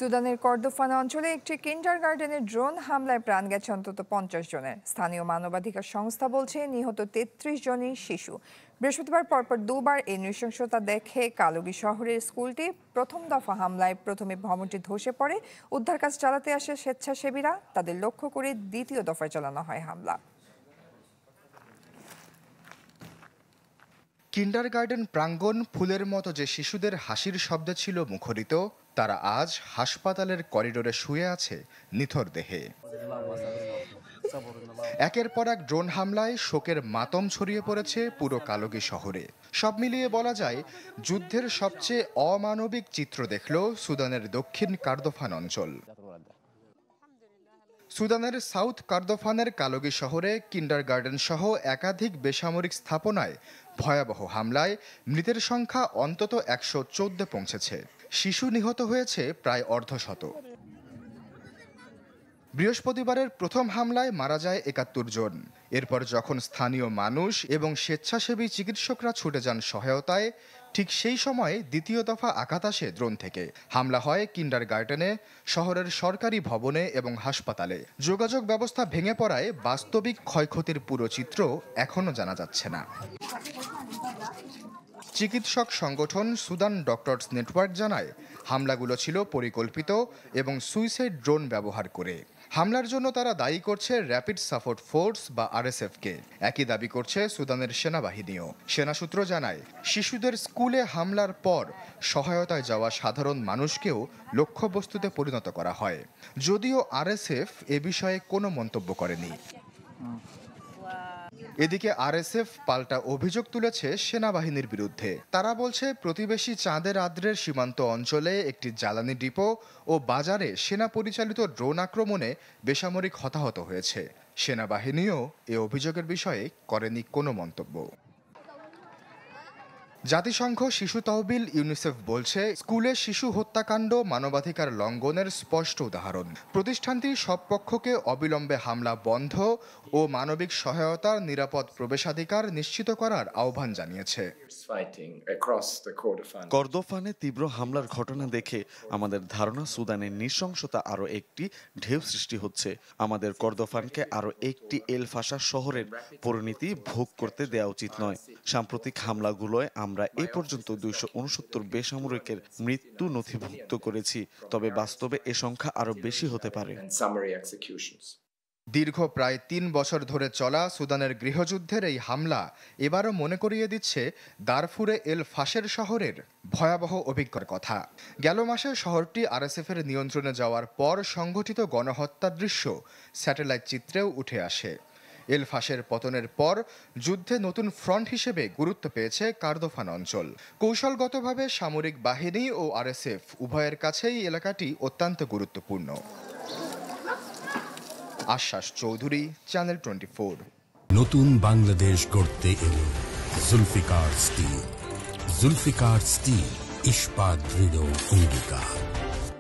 সুদানের কর্দোফান অঞ্চলে একটি কিন্ডারগার্টেনে ড্রোন হামলায় প্রাণ গেছে অন্তত 50 জনের। স্থানীয় মানবাধিকার সংস্থা বলছে নিহত 33 জনই শিশু। বৃহস্পতিবার পরপর দুবার এই নৃশংসতা দেখে কালুগি শহরের স্কুলটি। প্রথম দফা হামলায় প্রথমে ভবনটি ধসে পড়ে। উদ্ধার কাজ চালাতে আসে স্বেচ্ছাসেবীরা, তাদের লক্ষ্য করে দ্বিতীয় দফায় চালানো হয় হামলা। কিন্ডারগার্টেন প্রাঙ্গণ ফুলের মতো যে শিশুদের হাসির শব্দে ছিল মুখরিত, তারা আজ হাসপাতালের করিডোরে শুয়ে আছে নিথর দেহে। একের পর এক ড্রোন হামলায় শোকের মাতম ছড়িয়ে পড়েছে পুরো কালুগি শহরে। সব মিলিয়ে বলা যায়, যুদ্ধের সবচেয়ে অমানবিক চিত্র দেখল সুদানের দক্ষিণ কর্দোফান অঞ্চল। সুদানের সাউথ কর্দোফানের কালুগি শহরে কিন্ডারগার্টেন সহ একাধিক বেসামরিক স্থাপনায় ভয়াবহ হামলায় মৃতের সংখ্যা অন্তত 114 পৌঁছেছে। শিশু নিহত হয়েছে প্রায় অর্ধশত। বৃহস্পতিবারের প্রথম হামলায় মারা যায় 71 জন। এরপর যখন স্থানীয় মানুষ এবং স্বেচ্ছাসেবী চিকিৎসকরা ছুটে যান সহায়তায়, ঠিক সেই সময়ে দ্বিতীয় দফা আঘাত আসে ড্রোন থেকে। হামলা হয় কিন্ডারগার্টেনে, শহরের সরকারি ভবনে এবং হাসপাতালে। যোগাযোগ ব্যবস্থা ভেঙে পড়ায় বাস্তবিক ক্ষয়ক্ষতির পুরো চিত্র এখনও জানা যাচ্ছে না। চিকিৎসক সংগঠন সুদান ডক্টরস নেটওয়ার্ক জানায়, হামলাগুলো ছিল পরিকল্পিত এবং সুইসাইড ড্রোন ব্যবহার করে। হামলার জন্য তারা দায়ী করছে র্যাপিড সাপোর্ট ফোর্স বা আরএসএফকে। একই দাবি করছে সুদানের সেনাবাহিনীও। সেনাসূত্র জানায়, শিশুদের স্কুলে হামলার পর সহায়তায় যাওয়া সাধারণ মানুষকেও লক্ষ্যবস্তুতে পরিণত করা হয়, যদিও আরএসএফ এ বিষয়ে কোনো মন্তব্য করেনি। এদিকে আরএসএফ পাল্টা অভিযোগ তুলেছে সেনাবাহিনীর বিরুদ্ধে। তারা বলছে, প্রতিবেশী চাঁদের আদ্রের সীমান্ত অঞ্চলে একটি জ্বালানি ডিপো ও বাজারে সেনা পরিচালিত ড্রোন আক্রমণে বেসামরিক হতাহত হয়েছে। সেনাবাহিনীও এ অভিযোগের বিষয়ে করেনি কোনো মন্তব্য। জাতিসংঘ শিশু তহবিল ইউনিসেফ বলছে, স্কুলে শিশু হত্যাকাণ্ড মানবাধিকার লঙ্ঘনের স্পষ্ট উদাহরণ। প্রতিষ্ঠানটি সব পক্ষকে অবিলম্বে হামলা বন্ধ ও মানবিক সহায়তার নিরাপদ প্রবেশাধিকার নিশ্চিত করার আহ্বান জানিয়েছে। কর্দোফানে তীব্র হামলার ঘটনা দেখে আমাদের ধারণা সুদানের নৃশংসতা আরও একটি ঢেউ সৃষ্টি হচ্ছে। আমাদের কর্দোফানকে আরও একটি এল ফাশা শহরের পরিণতি ভোগ করতে দেওয়া উচিত নয়। সাম্প্রতিক হামলাগুলোয় আমরা এ পর্যন্ত 269 বেসামরিকের মৃত্যু নথিভুক্ত করেছি, তবে বাস্তবে এ সংখ্যা আরও বেশি হতে পারে। দীর্ঘ প্রায় 3 বছর ধরে চলা সুদানের গৃহযুদ্ধের এই হামলা এবারও মনে করিয়ে দিচ্ছে দারফুরে এল ফাশের শহরের ভয়াবহ অভিজ্ঞতার কথা। গেল মাসে শহরটি আরএসএফের নিয়ন্ত্রণে যাওয়ার পর সংঘটিত গণহত্যার দৃশ্য স্যাটেলাইট চিত্রেও উঠে আসে। এল ফাশের পতনের পর যুদ্ধে নতুন ফ্রন্ট হিসেবে গুরুত্ব পেয়েছে কর্দোফান অঞ্চল। কৌশলগতভাবে সামরিক বাহিনী ও আরএসএফ উভয়ের কাছেই এলাকাটি অত্যন্ত গুরুত্বপূর্ণ। আশ্বাস চৌধুরী, চ্যানেল 24। নতুন বাংলাদেশ গড়তে এলো জুলফিকার স্টিল। জুলফিকার স্টিল, ইস্পাত দৃঢ় অঙ্গীকার।